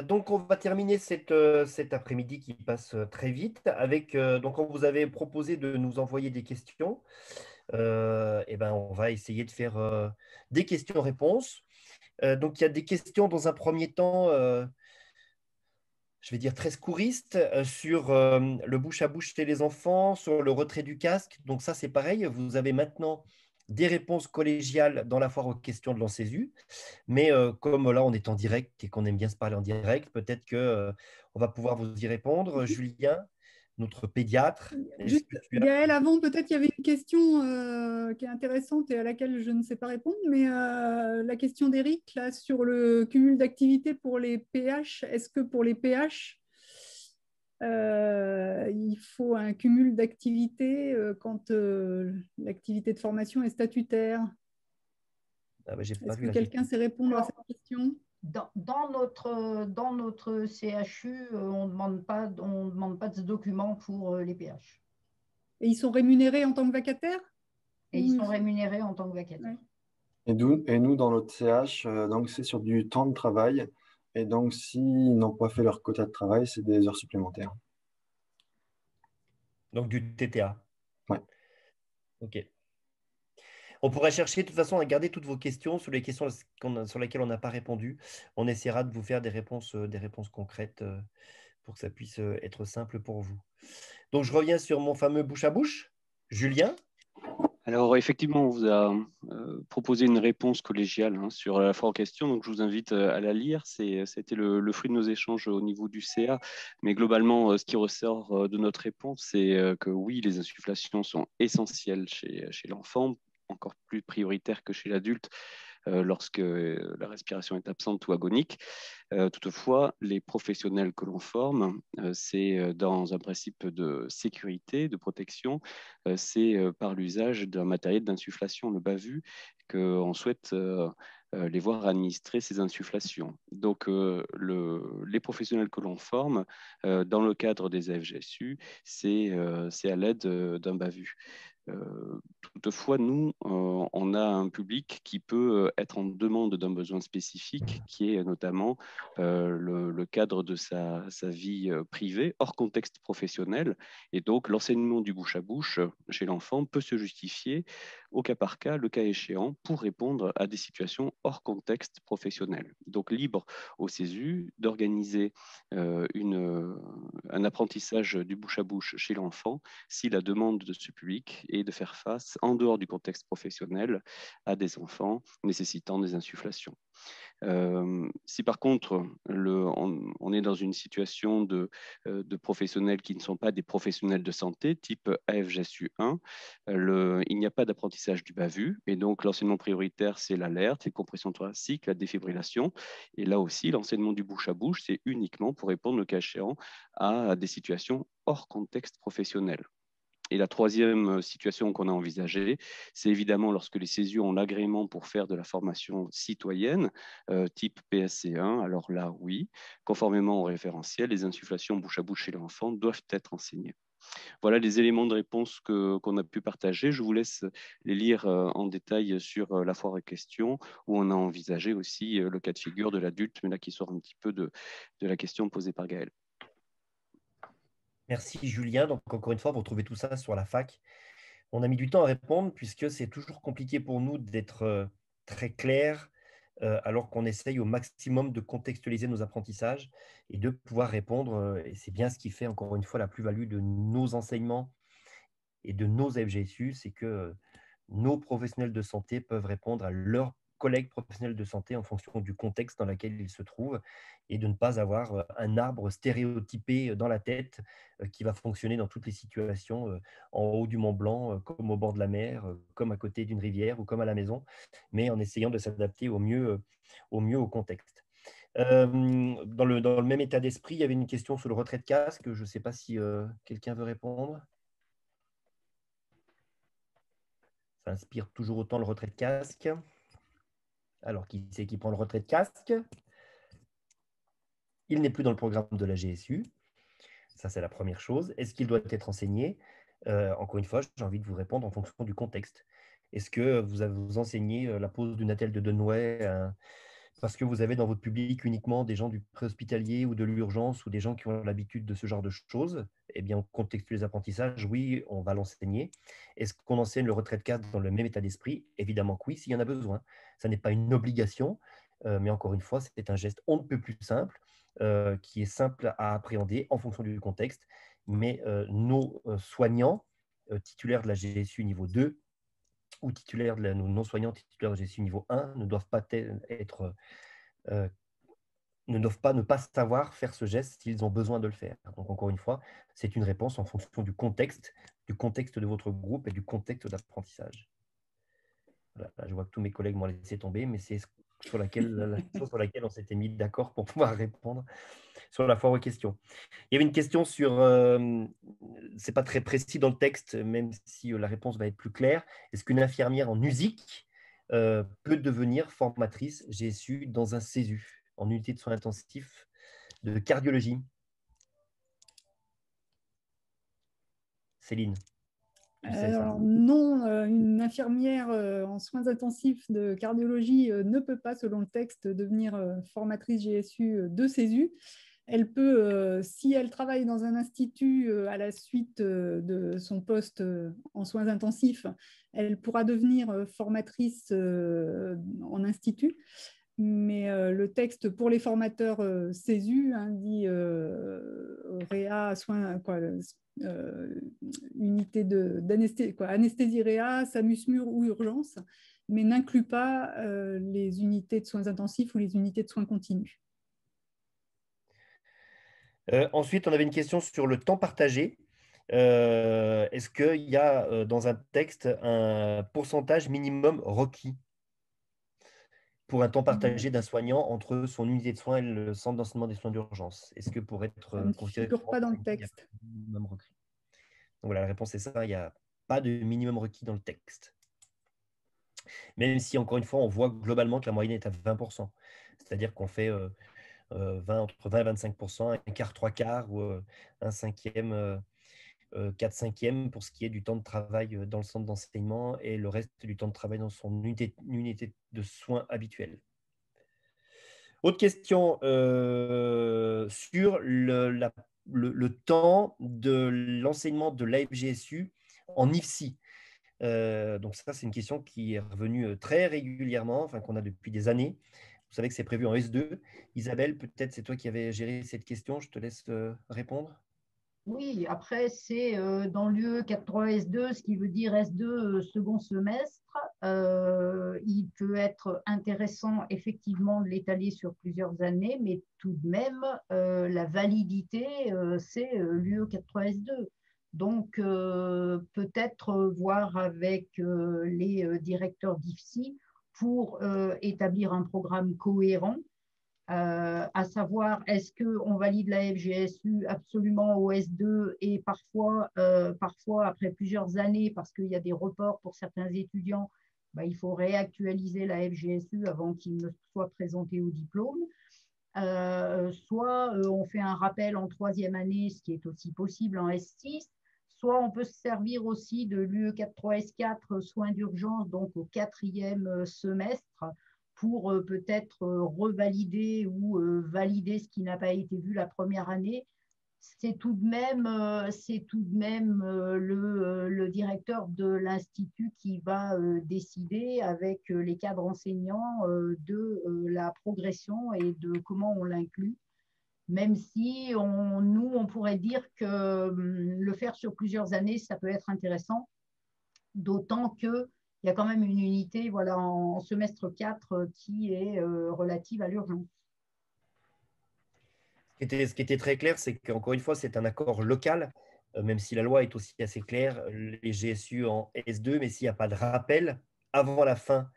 Donc, on va terminer cet après-midi qui passe très vite avec, donc, on vous avait proposé de nous envoyer des questions. Et ben, on va essayer de faire des questions-réponses. Donc, il y a des questions dans un premier temps, je vais dire très secouristes, sur le bouche à bouche chez les enfants, sur le retrait du casque. Donc, ça, c'est pareil. Vous avez maintenant des réponses collégiales dans la foire aux questions de l'ANSESU. Mais comme là, on est en direct et qu'on aime bien se parler en direct, peut-être que on va pouvoir vous y répondre. Julien, notre pédiatre, est-ce que Juste, tu as... Gaël, avant, peut-être il y avait une question qui est intéressante et à laquelle je ne sais pas répondre, mais la question d'Éric là, sur le cumul d'activités pour les PH, est-ce que pour les PH, il faut un cumul d'activités quand l'activité de formation est statutaire? Ah, bah, j'ai pas Est-ce vu que la quelqu'un question. sait répondre à Alors, cette question? dans notre CHU, on demande pas de ce document pour les PH. Et ils sont rémunérés en tant que vacataires? Et ils Ou... sont rémunérés en tant que Ouais. vacataires. Et nous, dans notre CH, donc c'est sur du temps de travail. Et donc, s'ils n'ont pas fait leur quota de travail, c'est des heures supplémentaires. Donc du TTA. Ouais. OK. On pourrait chercher, de toute façon, à garder toutes vos questions sur les questions sur lesquelles on n'a pas répondu. On essaiera de vous faire des réponses concrètes pour que ça puisse être simple pour vous. Donc, je reviens sur mon fameux bouche à bouche. Julien, Alors, effectivement, on vous a proposé une réponse collégiale sur la fois en question, donc je vous invite à la lire. C'était le fruit de nos échanges au niveau du CA, mais globalement, ce qui ressort de notre réponse, c'est que oui, les insufflations sont essentielles chez l'enfant, encore plus prioritaires que chez l'adulte, lorsque la respiration est absente ou agonique. Toutefois, les professionnels que l'on forme, c'est dans un principe de sécurité, de protection, c'est par l'usage d'un matériel d'insufflation, le BAVU, qu'on souhaite les voir administrer ces insufflations. Donc, les professionnels que l'on forme dans le cadre des AFGSU, c'est à l'aide d'un BAVU. Toutefois, nous, on a un public qui peut être en demande d'un besoin spécifique, qui est notamment le cadre de sa vie privée, hors contexte professionnel. Et donc, l'enseignement du bouche à bouche chez l'enfant peut se justifier au cas par cas, le cas échéant, pour répondre à des situations hors contexte professionnel. Donc, libre au CESU d'organiser un apprentissage du bouche à bouche chez l'enfant si la demande de ce public est de faire face, en dehors du contexte professionnel, à des enfants nécessitant des insufflations. Si par contre, on est dans une situation de professionnels qui ne sont pas des professionnels de santé, type AFGSU 1, il n'y a pas d'apprentissage du BAVU, et donc l'enseignement prioritaire, c'est l'alerte, les compressions thoraciques, la défibrillation, et là aussi, l'enseignement du bouche à bouche, c'est uniquement pour répondre, le cas échéant, à des situations hors contexte professionnel. Et la troisième situation qu'on a envisagée, c'est évidemment lorsque les CESU ont l'agrément pour faire de la formation citoyenne, type PSC1. Alors là, oui, conformément au référentiel, les insufflations bouche à bouche chez l'enfant doivent être enseignées. Voilà les éléments de réponse qu'on a pu partager. Je vous laisse les lire en détail sur la foire et questions, où on a envisagé aussi le cas de figure de l'adulte, mais là qui sort un petit peu de la question posée par Gaël. merci Julien. Donc, encore une fois, vous retrouvez tout ça sur la fac. On a mis du temps à répondre puisque c'est toujours compliqué pour nous d'être très clair alors qu'on essaye au maximum de contextualiser nos apprentissages et de pouvoir répondre. Et c'est bien ce qui fait, encore une fois, la plus-value de nos enseignements et de nos FGSU, c'est que nos professionnels de santé peuvent répondre à leurs collègues professionnels de santé en fonction du contexte dans lequel ils se trouvent et de ne pas avoir un arbre stéréotypé dans la tête qui va fonctionner dans toutes les situations, en haut du Mont Blanc, comme au bord de la mer, comme à côté d'une rivière ou comme à la maison, mais en essayant de s'adapter au mieux au contexte. Dans le même état d'esprit, il y avait une question sur le retrait de casque. Je ne sais pas si quelqu'un veut répondre. Ça inspire toujours autant le retrait de casque. Alors, qui c'est qui prend le retrait de casque? Il n'est plus dans le programme de la GSU. Ça, c'est la première chose. Est-ce qu'il doit être enseigné? Encore une fois, j'ai envie de vous répondre en fonction du contexte. Est-ce que vous enseignez la pose d'une attelle de Denouet parce que vous avez dans votre public uniquement des gens du préhospitalier ou de l'urgence ou des gens qui ont l'habitude de ce genre de choses, eh bien, on contextualise les apprentissages, oui, on va l'enseigner. Est-ce qu'on enseigne le retrait de cadre dans le même état d'esprit? Évidemment que oui, s'il y en a besoin. Ça n'est pas une obligation, mais encore une fois, c'est un geste on ne peut plus simple, qui est simple à appréhender en fonction du contexte. Mais nos soignants titulaires de la GSU niveau 2 ou titulaires de nos non-soignants titulaires de la GSU niveau 1 ne doivent pas être ne doivent pas ne pas savoir faire ce geste s'ils ont besoin de le faire. Donc, encore une fois, c'est une réponse en fonction du contexte de votre groupe et du contexte d'apprentissage. Voilà, là, je vois que tous mes collègues m'ont laissé tomber, mais c'est la chose sur laquelle on s'était mis d'accord pour pouvoir répondre sur la foire aux questions. Il y avait une question sur, c'est pas très précis dans le texte, même si la réponse va être plus claire. Est-ce qu'une infirmière en musique peut devenir formatrice GSU dans un CESU, en unité de soins intensifs de cardiologie? Céline, tu sais ça. Alors, non, une infirmière en soins intensifs de cardiologie ne peut pas, selon le texte, devenir formatrice GSU de CESU. Elle peut, si elle travaille dans un institut à la suite de son poste en soins intensifs, elle pourra devenir formatrice en institut. Mais le texte pour les formateurs CESU dit réa, soins, quoi, unité d'anesthésie, anesthésie réa, SAMUSMUR ou urgence, mais n'inclut pas les unités de soins intensifs ou les unités de soins continus. Ensuite, on avait une question sur le temps partagé. Est-ce qu'il y a dans un texte un pourcentage minimum requis pour un temps partagé d'un soignant entre son unité de soins et le centre d'enseignement des soins d'urgence? Est-ce que pour être Ça ne considéré figure pas dans le il y a texte. un minimum requis? Donc voilà, la réponse est ça, il n'y a pas de minimum requis dans le texte. Même si, encore une fois, on voit globalement que la moyenne est à 20%. C'est-à-dire qu'on fait entre 20 et 25%, un quart, trois quarts ou un cinquième, 4 cinquièmes pour ce qui est du temps de travail dans le centre d'enseignement et le reste du temps de travail dans son unité de soins habituelle. Autre question sur le temps de l'enseignement de l'AFGSU en IFSI. Donc ça, c'est une question qui est revenue très régulièrement, enfin qu'on a depuis des années. Vous savez que c'est prévu en S2. Isabelle, peut-être c'est toi qui avais géré cette question. Je te laisse répondre. Oui, après, c'est dans l'UE 43 S2, ce qui veut dire S2 second semestre. Il peut être intéressant, effectivement, de l'étaler sur plusieurs années, mais tout de même, la validité, c'est l'UE 43 S2. Donc, peut-être voir avec les directeurs d'IFSI pour établir un programme cohérent, à savoir est-ce qu'on valide la FGSU absolument au S2 et parfois après plusieurs années, parce qu'il y a des reports pour certains étudiants, il faut réactualiser la FGSU avant qu'il ne soit présenté au diplôme. Soit on fait un rappel en troisième année, ce qui est aussi possible en S6, soit on peut se servir aussi de l'UE 43S4 soins d'urgence, donc au quatrième semestre, pour peut-être revalider ou valider ce qui n'a pas été vu la première année. C'est tout de même, le directeur de l'institut qui va décider avec les cadres enseignants de la progression et de comment on l'inclut. Même si on pourrait dire que le faire sur plusieurs années, ça peut être intéressant, d'autant qu'il y a quand même une unité en semestre 4 qui est relative à l'urgence. Ce qui était très clair, c'est qu'encore une fois, c'est un accord local, même si la loi est aussi assez claire, les GSU en S2, mais s'il n'y a pas de rappel avant la fin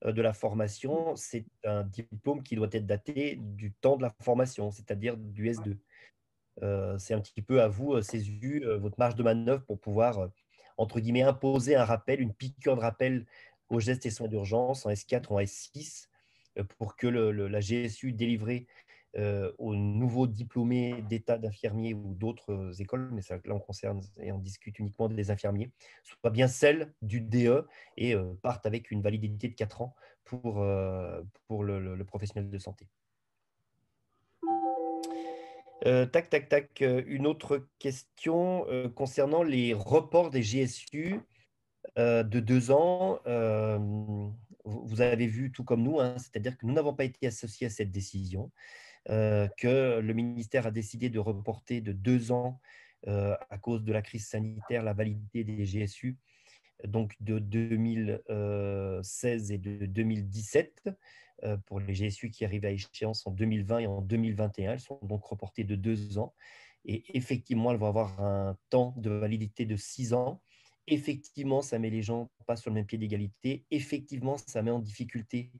de la formation, c'est un diplôme qui doit être daté du temps de la formation, c'est-à-dire du S2. C'est un petit peu à vous, CESU, votre marge de manœuvre pour pouvoir, entre guillemets, imposer un rappel, une piqûre de rappel aux gestes et soins d'urgence en S4 ou en S6, pour que la GSU délivrée aux nouveaux diplômés d'état d'infirmiers ou d'autres écoles, mais ça, là on concerne et on discute uniquement des infirmiers, soit bien celles du DE et partent avec une validité de 4 ans pour le professionnel de santé. Tac, tac, tac. Une autre question concernant les reports des GSU de 2 ans. Vous avez vu tout comme nous, hein, c'est-à-dire que nous n'avons pas été associés à cette décision, que le ministère a décidé de reporter de 2 ans à cause de la crise sanitaire la validité des GSU, donc de 2016 et de 2017. Pour les GSU qui arrivent à échéance en 2020 et en 2021. Elles sont donc reportées de 2 ans. Et effectivement, elles vont avoir un temps de validité de 6 ans. Effectivement, ça met les gens pas sur le même pied d'égalité. Effectivement, ça met en difficulté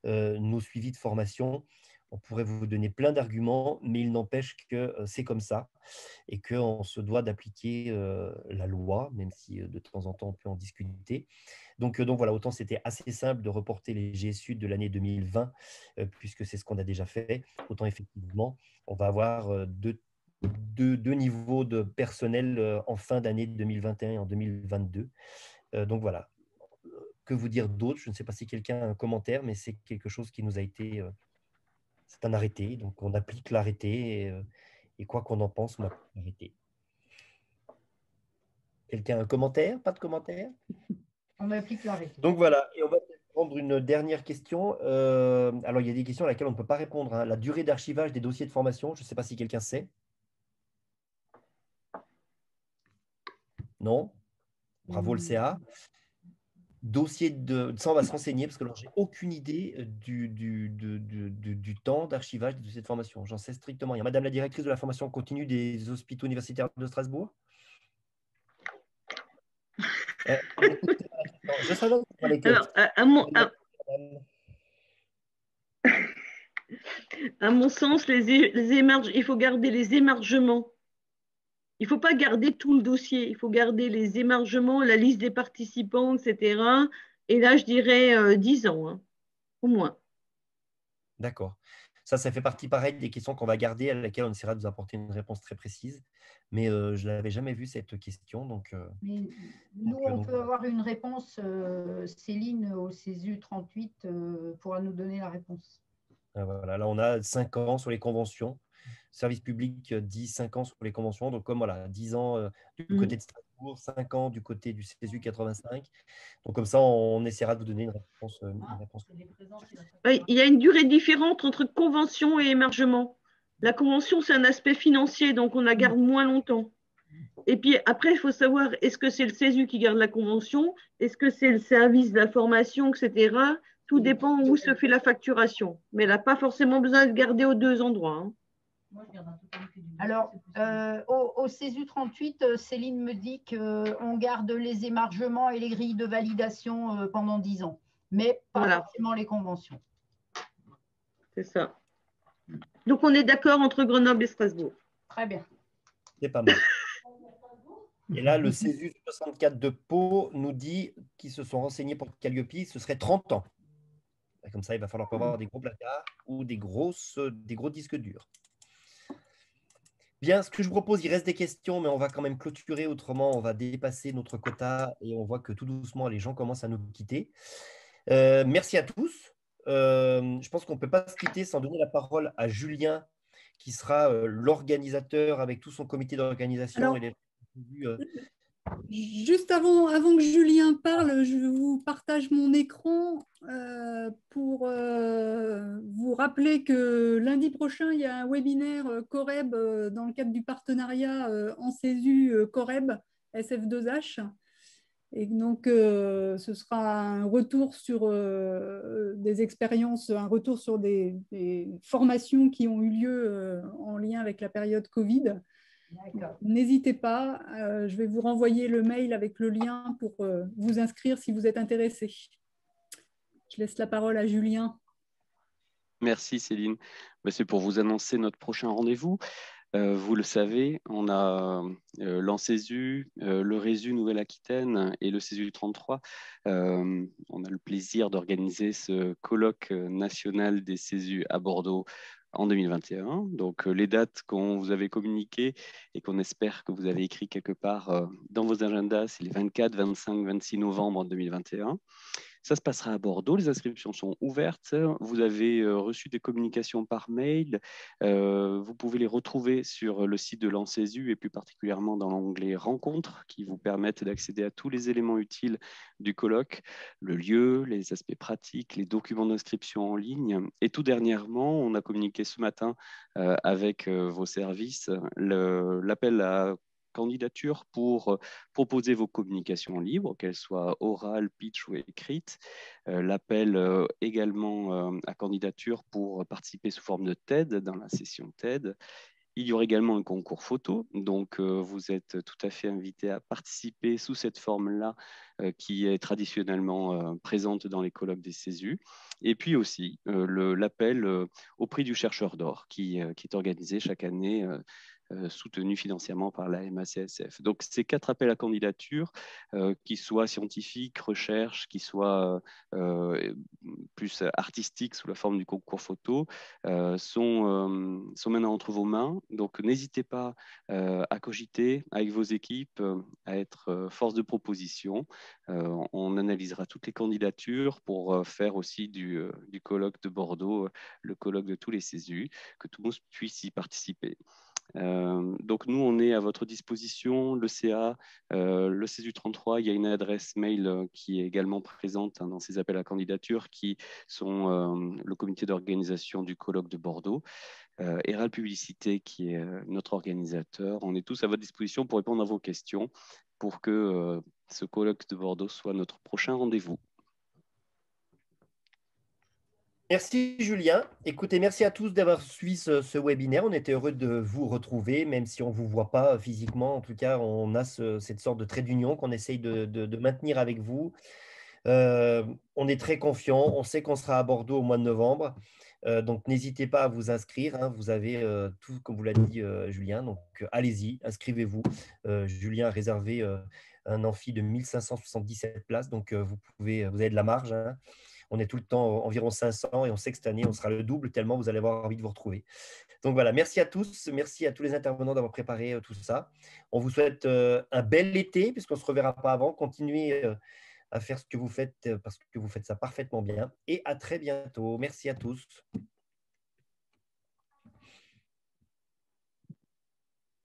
nos suivis de formation. On pourrait vous donner plein d'arguments, mais il n'empêche que c'est comme ça et qu'on se doit d'appliquer la loi, même si de temps en temps on peut en discuter. Donc voilà, autant c'était assez simple de reporter les GSU de l'année 2020, puisque c'est ce qu'on a déjà fait, autant effectivement, on va avoir deux niveaux de personnel en fin d'année 2021 et en 2022. Donc voilà. Que vous dire d'autre? Je ne sais pas si quelqu'un a un commentaire, mais c'est quelque chose qui nous a été... c'est un arrêté, donc on applique l'arrêté et quoi qu'on en pense, on applique l'arrêté. Quelqu'un a un commentaire? Pas de commentaire? On applique l'arrêté. Donc voilà, et on va prendre une dernière question. Alors, il y a des questions à laquelle on ne peut pas répondre, hein. La durée d'archivage des dossiers de formation, je ne sais pas si quelqu'un sait. Non? Bravo le CA. Dossier de... Ça, on va se renseigner parce que je n'ai aucune idée du temps d'archivage des dossiers de formation. J'en sais strictement rien. Madame la directrice de la formation continue des hôpitaux universitaires de Strasbourg. Je savais que vous parlez que... Alors, à mon sens, il faut garder les émargements. Il ne faut pas garder tout le dossier. Il faut garder les émargements, la liste des participants, etc. Et là, je dirais 10 ans, hein, au moins. D'accord. Ça fait partie, pareil, des questions qu'on va garder, à laquelle on essaiera de vous apporter une réponse très précise. Mais je ne l'avais jamais vue, cette question. Mais nous, on peut avoir une réponse. Céline, au CESU 38, pourra nous donner la réponse. Voilà, là, on a 5 ans sur les conventions. Service public dit 5 ans sur les conventions. Donc, comme voilà, 10 ans du côté de Strasbourg, 5 ans du côté du CESU 85. Donc, comme ça, on essaiera de vous donner une réponse. Il y a une durée différente entre convention et émargement. La convention, c'est un aspect financier, donc on la garde moins longtemps. Et puis après, il faut savoir, est-ce que c'est le CESU qui garde la convention? Est-ce que c'est le service de la formation, etc. Tout dépend où se fait la facturation. Mais elle n'a pas forcément besoin de garder aux 2 endroits, hein. Alors, au CESU 38, Céline me dit qu'on garde les émargements et les grilles de validation pendant 10 ans, mais pas forcément les conventions. C'est ça. Donc, on est d'accord entre Grenoble et Strasbourg. Très bien. C'est pas mal. Et là, le CESU 64 de Pau nous dit qu'ils se sont renseignés pour Calliope, ce serait 30 ans. Comme ça, il va falloir avoir des gros placards ou des gros disques durs. Bien, ce que je vous propose, il reste des questions, mais on va quand même clôturer, autrement on va dépasser notre quota et on voit que tout doucement, les gens commencent à nous quitter. Merci à tous. Je pense qu'on ne peut pas se quitter sans donner la parole à Julien, qui sera l'organisateur avec tout son comité d'organisation. Juste avant que Julien parle, je vous partage mon écran pour vous rappeler que lundi prochain, il y a un webinaire Coreb dans le cadre du partenariat en CESU Coreb SF2H. Et donc, ce sera un retour sur des expériences, un retour sur des formations qui ont eu lieu en lien avec la période Covid. N'hésitez pas, je vais vous renvoyer le mail avec le lien pour vous inscrire si vous êtes intéressé. Je laisse la parole à Julien. Merci Céline. C'est pour vous annoncer notre prochain rendez-vous. Vous le savez, on a l'ANCESU, le RESU Nouvelle-Aquitaine et le CESU 33. On a le plaisir d'organiser ce colloque national des CESU à Bordeaux en 2021. Donc, les dates qu'on vous avait communiquées et qu'on espère que vous avez écrit quelque part dans vos agendas, c'est les 24, 25, 26 novembre 2021. Ça se passera à Bordeaux. Les inscriptions sont ouvertes. Vous avez reçu des communications par mail. Vous pouvez les retrouver sur le site de l'ANCESU et plus particulièrement dans l'onglet Rencontres qui vous permettent d'accéder à tous les éléments utiles du colloque, le lieu, les aspects pratiques, les documents d'inscription en ligne. Et tout dernièrement, on a communiqué ce matin avec vos services l'appel à candidature pour proposer vos communications libres, qu'elles soient orales, pitch ou écrites. L'appel également à candidature pour participer sous forme de TED dans la session TED. Il y aura également un concours photo, donc vous êtes tout à fait invité à participer sous cette forme-là qui est traditionnellement présente dans les colloques des CESU. Et puis aussi l'appel au prix du chercheur d'or qui est organisé chaque année soutenu financièrement par la MACSF. Donc, ces 4 appels à candidature, qui soient scientifiques, recherche, qui soient plus artistiques sous la forme du concours photo, sont maintenant entre vos mains. Donc, n'hésitez pas à cogiter avec vos équipes, à être force de proposition. On analysera toutes les candidatures pour faire aussi du colloque de Bordeaux, le colloque de tous les CESU, que tout le monde puisse y participer. Donc nous, on est à votre disposition, le CA, le CESU33, il y a une adresse mail qui est également présente dans ces appels à candidature qui sont le comité d'organisation du colloque de Bordeaux, Eral Publicité qui est notre organisateur. On est tous à votre disposition pour répondre à vos questions pour que ce colloque de Bordeaux soit notre prochain rendez-vous. Merci Julien. Écoutez, merci à tous d'avoir suivi ce webinaire. On était heureux de vous retrouver, même si on ne vous voit pas physiquement. En tout cas, on a cette sorte de trait d'union qu'on essaye de maintenir avec vous. On est très confiants. On sait qu'on sera à Bordeaux au mois de novembre. Donc, n'hésitez pas à vous inscrire. Hein. Vous avez tout, comme vous l'a dit Julien. Donc, allez-y, inscrivez-vous. Julien a réservé un amphi de 1577 places. Donc, vous avez de la marge. Hein. On est tout le temps environ 500 et on sait que cette année, on sera le double tellement vous allez avoir envie de vous retrouver. Donc voilà, merci à tous. Merci à tous les intervenants d'avoir préparé tout ça. On vous souhaite un bel été puisqu'on ne se reverra pas avant. Continuez à faire ce que vous faites parce que vous faites ça parfaitement bien. Et à très bientôt. Merci à tous.